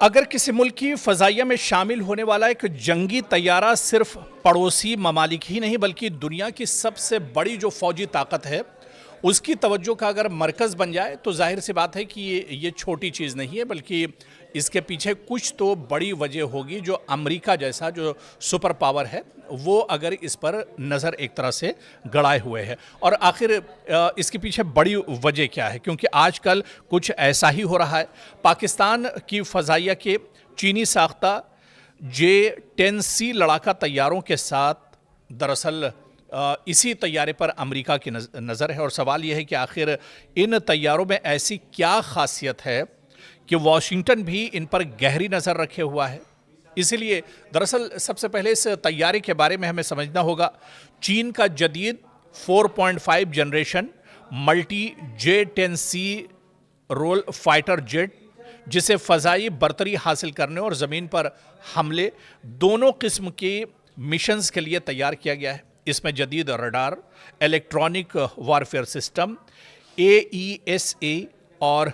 अगर किसी मुल्क की फ़ज़ाइया में शामिल होने वाला एक जंगी तैयारा सिर्फ पड़ोसी ममालिक ही नहीं बल्कि दुनिया की सबसे बड़ी जो फ़ौजी ताकत है उसकी तवज्जो का अगर मरकज़ बन जाए तो जाहिर सी बात है कि ये छोटी चीज़ नहीं है, बल्कि इसके पीछे कुछ तो बड़ी वजह होगी। जो अमेरिका जैसा जो सुपर पावर है वो अगर इस पर नज़र एक तरह से गड़ाए हुए है। और आखिर इसके पीछे बड़ी वजह क्या है, क्योंकि आजकल कुछ ऐसा ही हो रहा है। पाकिस्तान की फ़ज़ाइया के चीनी साख्ता J-10C लड़ाका तैयारों के साथ दरअसल इसी तैयारे पर अमेरिका की नज़र है। और सवाल यह है कि आखिर इन तैयारों में ऐसी क्या खासियत है कि वाशिंगटन भी इन पर गहरी नज़र रखे हुआ है। इसीलिए दरअसल सबसे पहले इस तैयारे के बारे में हमें समझना होगा। चीन का जदीद 4.5 generation multi J-10C role fighter jet, जिसे फ़ज़ाई बरतरी हासिल करने और ज़मीन पर हमले दोनों किस्म के मिशंस के लिए तैयार किया गया है। इसमें जदीद radar, electronic warfare system, AESA और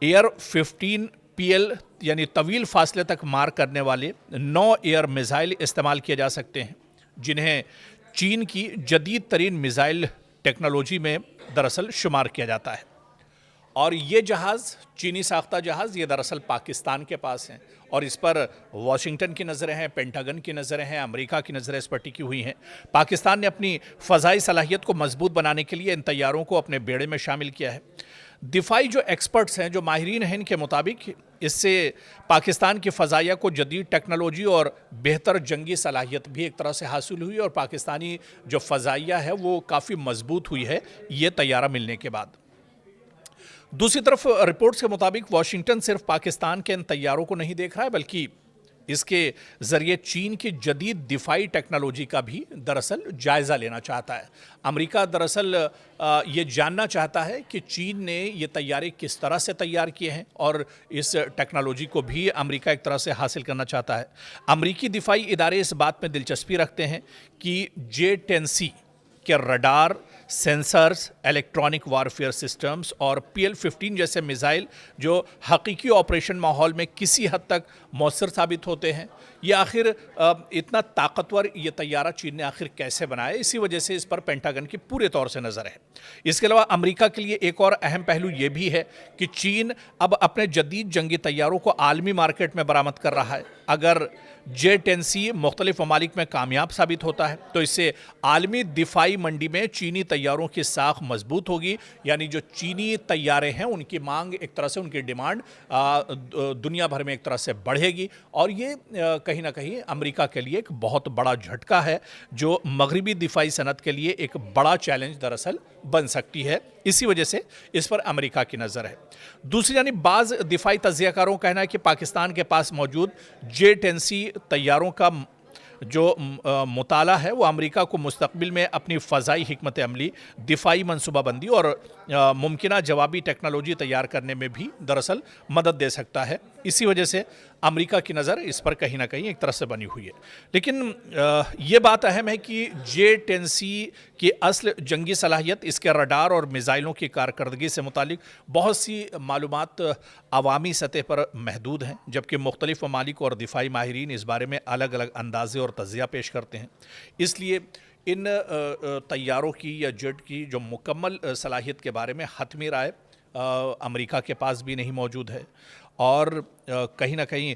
एयर 15PL यानी तवील फासले तक मार करने वाले 9 एयर मिसाइल इस्तेमाल किए जा सकते हैं, जिन्हें चीन की जदीद तरीन मिसाइल टेक्नोलॉजी में दरअसल शुमार किया जाता है। और ये जहाज़, चीनी साख्ता जहाज़, ये दरअसल पाकिस्तान के पास हैं और इस पर वाशिंगटन की नज़रें हैं, पेंटागन की नज़रें हैं, अमेरिका की नज़रें इस पर टिकी हुई हैं। पाकिस्तान ने अपनी फ़ज़ाई सलाहियत को मजबूत बनाने के लिए इन तैयारों को अपने बेड़े में शामिल किया है। दिफाई जो एक्सपर्ट्स हैं, जो माहिरीन हैं, इनके मुताबिक इससे पाकिस्तान की फ़ज़ाइया को जदीद टेक्नोलॉजी और बेहतर जंगी सलाहियत भी एक तरह से हासिल हुई और पाकिस्तानी जो फ़ज़ाइया है वो काफ़ी मजबूत हुई है ये तैयारा मिलने के बाद। दूसरी तरफ रिपोर्ट्स के मुताबिक वाशिंगटन सिर्फ पाकिस्तान के इन तैयारों को नहीं देख रहा है, बल्कि इसके ज़रिए चीन की जदीद दिफाई टेक्नोलॉजी का भी दरअसल जायज़ा लेना चाहता है। अमेरिका दरअसल ये जानना चाहता है कि चीन ने ये तैयारे किस तरह से तैयार किए हैं और इस टेक्नोलॉजी को भी अमेरिका एक तरह से हासिल करना चाहता है। अमेरिकी दिफाई इदारे इस बात में दिलचस्पी रखते हैं कि J-10C के radar, sensors, electronic warfare systems और PL-15 जैसे मिसाइल जो हकीकी ऑपरेशन माहौल में किसी हद तक मौसर साबित होते हैं, ये आखिर इतना ताकतवर ये तैयारा चीन ने आखिर कैसे बनाया, इसी वजह से इस पर पेंटागन की पूरे तौर से नज़र है। इसके अलावा अमेरिका के लिए एक और अहम पहलू ये भी है कि चीन अब अपने जदीद जंगी तैयारों को आलमी मार्केट में बरामद कर रहा है। अगर J-10C मुख्तलिफ ममालिक में कामयाब साबित होता है तो इससे आलमी दिफाई मंडी में चीनी तैयारों की साख मजबूत होगी, यानी जो चीनी तैयारे हैं उनकी मांग एक तरह से, उनकी डिमांड दुनिया भर में एक तरह से बढ़ेगी। और ये कहीं ना कहीं अमेरिका के लिए एक बहुत बड़ा झटका है जो मगरबी दिफाई सनत के लिए एक बड़ा चैलेंज दरअसल बन सकती है। इसी वजह से इस पर अमेरिका की नज़र है। दूसरी यानी बाज़ दिफाई तज्ज़ियाकारों का कहना है कि पाकिस्तान के पास मौजूद J-10C तैयारों का जो मुताला है वो अमेरिका को मुस्तकबिल में अपनी फ़ज़ाई हिकमत अमली, दिफाई मनसूबाबंदी और मुमकिना जवाबी टेक्नोलॉजी तैयार करने में भी दरअसल मदद दे सकता है। इसी वजह से अमेरिका की नज़र इस पर कहीं ना कहीं एक तरह से बनी हुई है। लेकिन ये बात अहम है कि J-10C की असल जंगी सलाहियत, इसके रडार और मिसाइलों की कारकर्दगी से मुतालिक बहुत सी मालूमात अवामी सतह पर महदूद हैं, जबकि मुख्तलिफ ममालिक और दिफाई माहिरीन इस बारे में अलग अलग अंदाज़े और तज़िया पेश करते हैं। इसलिए इन तैयारों की या जेट की जो मुकम्मल सलाहियत के बारे में हतमी राय अमेरिका के पास भी नहीं मौजूद है। और कहीं ना कहीं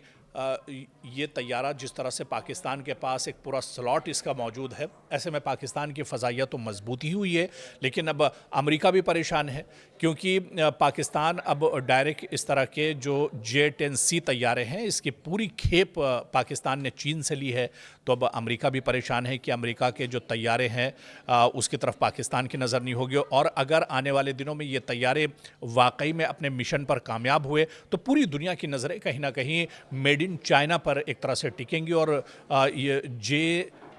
ये तैयारा जिस तरह से पाकिस्तान के पास एक पूरा स्लॉट इसका मौजूद है, ऐसे में पाकिस्तान की फ़ज़ाइया तो मजबूत ही हुई है, लेकिन अब अमेरिका भी परेशान है क्योंकि पाकिस्तान अब डायरेक्ट इस तरह के जो J-10C तैयारे हैं इसकी पूरी खेप पाकिस्तान ने चीन से ली है। तो अब अमेरिका भी परेशान है कि अमेरिका के जो तैयारे हैं उसकी तरफ पाकिस्तान की नज़र नहीं होगी। और अगर आने वाले दिनों में ये तैयारे वाकई में अपने मिशन पर कामयाब हुए तो पूरी दुनिया की नज़रें कहीं ना कहीं मेड इन चाइना पर एक तरह से टिकेंगी और ये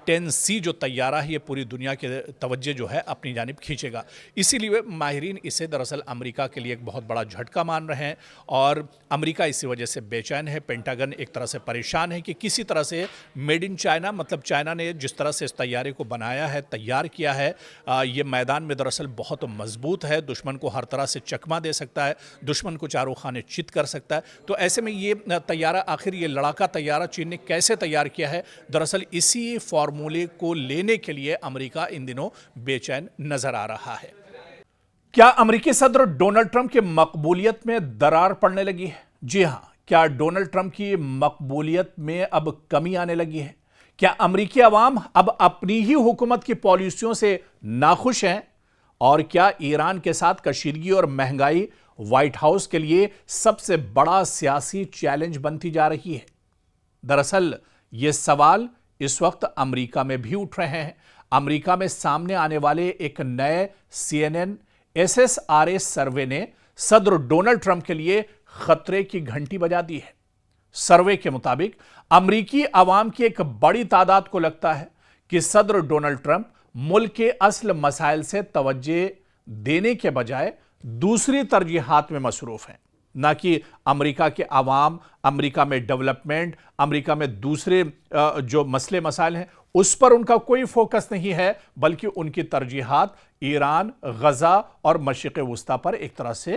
10C जो तैयारा है ये पूरी दुनिया के तवज्जो जो है अपनी जानिब खींचेगा। इसीलिए माहिरीन इसे दरअसल अमेरिका के लिए एक बहुत बड़ा झटका मान रहे हैं और अमेरिका इसी वजह से बेचैन है। पेंटागन एक तरह से परेशान है कि किसी तरह से मेड इन चाइना, मतलब चाइना ने जिस तरह से इस तैयारे को बनाया है, तैयार किया है, ये मैदान में दरअसल बहुत मजबूत है, दुश्मन को हर तरह से चकमा दे सकता है, दुश्मन को चारों खाने चित कर सकता है। तो ऐसे में ये तैयारा, आखिर ये लड़ाका तैयारा चीन ने कैसे तैयार किया है, दरअसल इसी फॉर्मूले को लेने के लिए अमेरिका इन दिनों बेचैन नजर आ रहा है। क्या अमेरिकी सदर डोनाल्ड ट्रंप की मकबूलियत में दरार पड़ने लगी है? जी हां, क्या डोनाल्ड ट्रंप की मकबूलियत में अब कमी आने लगी है? क्या अमेरिकी अवाम अब अपनी ही हुकूमत की पॉलिसियों से नाखुश हैं? और क्या ईरान के साथ कशीदगी और महंगाई व्हाइट हाउस के लिए सबसे बड़ा सियासी चैलेंज बनती जा रही है? दरअसल ये सवाल इस वक्त अमेरिका में भी उठ रहे हैं। अमेरिका में सामने आने वाले एक नए CNN SSRA सर्वे ने सदर डोनाल्ड ट्रंप के लिए खतरे की घंटी बजा दी है। सर्वे के मुताबिक अमेरिकी अवाम की एक बड़ी तादाद को लगता है कि सदर डोनाल्ड ट्रंप मुल्क के असल मसाइल से तवज्जो देने के बजाय दूसरी तरजीहात में मसरूफ हैं। ना कि अमेरिका के अवाम, अमेरिका में डेवलपमेंट, अमेरिका में दूसरे जो मसले मसाइल हैं उस पर उनका कोई फोकस नहीं है, बल्कि उनकी तरजीहात ईरान, गजा और मशरिक़ वुस्ता पर एक तरह से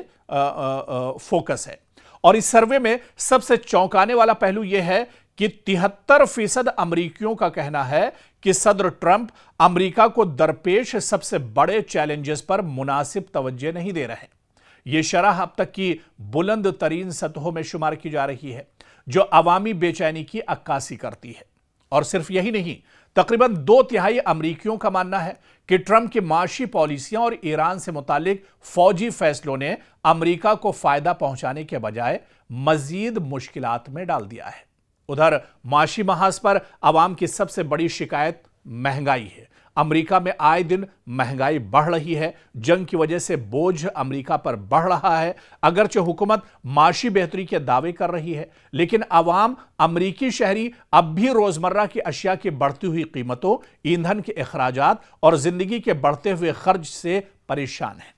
फोकस है। और इस सर्वे में सबसे चौंकाने वाला पहलू यह है कि 73% अमेरिकियों का कहना है कि सदर ट्रंप अमेरिका को दरपेश सबसे बड़े चैलेंजेस पर मुनासिब तवज्जो नहीं दे रहे। यह शरह अब तक की बुलंद तरीन सतहों में शुमार की जा रही है, जो अवामी बेचैनी की अक्कासी करती है। और सिर्फ यही नहीं, तकरीबन 2/3 अमेरिकियों का मानना है कि ट्रंप की माशी पॉलिसियां और ईरान से मुतालिक फौजी फैसलों ने अमेरिका को फायदा पहुंचाने के बजाय मजीद मुश्किलात में डाल दिया है। उधर माशी महाज पर अवाम की सबसे बड़ी शिकायत महंगाई है। अमेरिका में आए दिन महंगाई बढ़ रही है। जंग की वजह से बोझ अमेरिका पर बढ़ रहा है। अगरचे हुकूमत माशी बेहतरी के दावे कर रही है, लेकिन अवाम, अमेरिकी शहरी अब भी रोजमर्रा की अशिया की बढ़ती हुई कीमतों, ईंधन के अखराजात और जिंदगी के बढ़ते हुए खर्च से परेशान है।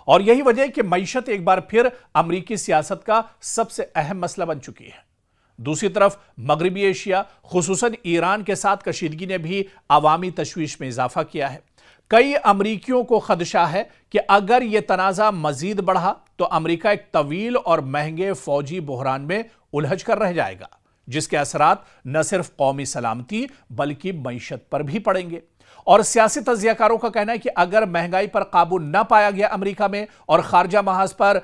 और यही वजह है कि मईशत एक बार फिर अमेरिकी सियासत का सबसे अहम मसला बन चुकी है। दूसरी तरफ मगरबी एशिया, खुसूसन ईरान के साथ कशीदगी ने भी अवामी तशवीश में इजाफा किया है। कई अमरीकियों को खदशा है कि अगर यह तनाज़ा मजीद बढ़ा तो अमेरिका एक तवील और महंगे फौजी बहरान में उलझ कर रह जाएगा, जिसके असरात न सिर्फ कौमी सलामती बल्कि मईशत पर भी पड़ेंगे। और सियासी तज्जियाकारों का कहना है कि अगर महंगाई पर काबू न पाया गया अमेरिका में और खारजा महाज पर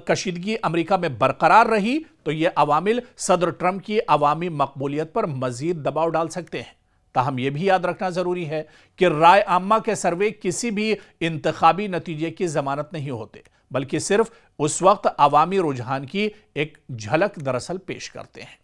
कशीदगी अमेरिका में बरकरार रही तो यह अवामिल सदर ट्रंप की अवामी मकबूलियत पर मजीद दबाव डाल सकते हैं। ताहम यह भी याद रखना जरूरी है कि राय आम्मा के सर्वे किसी भी इंतखाबी नतीजे की जमानत नहीं होते, बल्कि सिर्फ उस वक्त अवामी रुझान की एक झलक दरअसल पेश करते हैं।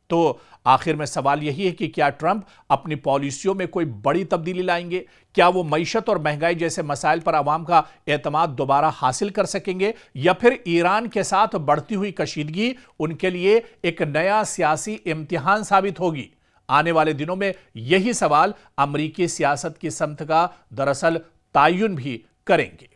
तो आखिर में सवाल यही है कि क्या ट्रंप अपनी पॉलिसियों में कोई बड़ी तब्दीली लाएंगे? क्या वो मईशत और महंगाई जैसे मसाइल पर आवाम का एतमाद दोबारा हासिल कर सकेंगे, या फिर ईरान के साथ बढ़ती हुई कशीदगी उनके लिए एक नया सियासी इम्तिहान साबित होगी? आने वाले दिनों में यही सवाल अमेरिकी सियासत की समत का दरअसल तायुन भी करेंगे।